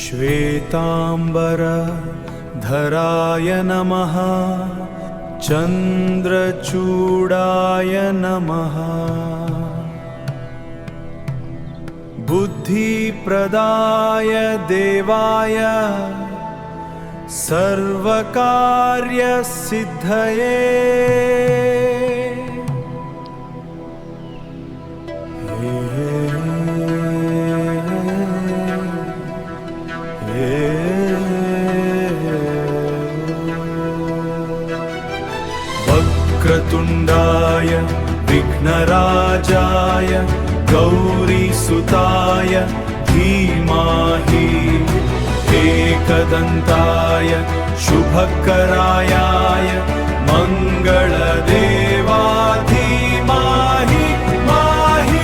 श्वेतांबरधराय नमः चंद्रचूडाय नमः बुद्धिप्रदाय देवाय सर्वकार्यसिद्धये वक्रतुण्डाय विघ्नराजाय गौरीसुताय धीमहि एकदन्ताय शुभकराय मङ्गलदेवाधीमहि माहि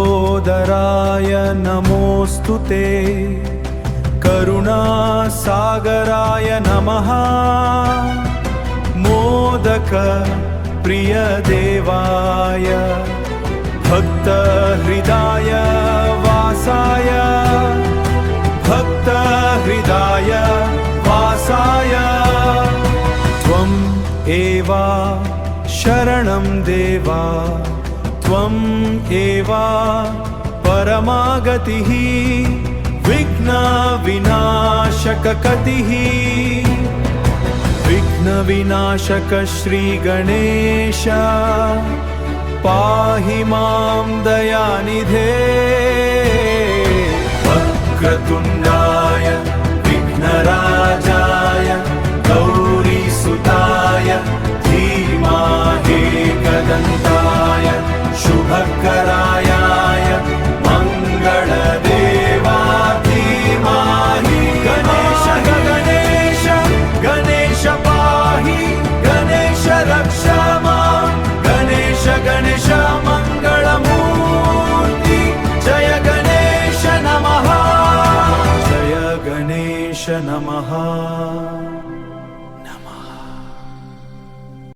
लम्बोदराय नमोऽस्तु ते करुणासागराय नमः मोदक प्रियदेवाय भक्तहृदय वासाय भक्तहृदय वासाय त्वम् एव शरणं देवा त्वम् एव परमागतिः विघ्नविनाशककतिः विघ्नविनाशक श्रीगणेश पाहि मां दयानिधे वक्रतुण्डाय विघ्नराजाय गौरीसुताय धीमहि एकदन्ताय शुभकराय मङ्गलदेवाधीमहि गणेश गणेश गणेश पाहि गणेश रक्ष मां गणेश गणेश मङ्गलमूर्ति जय गणेश नमः जय गणेश नमः।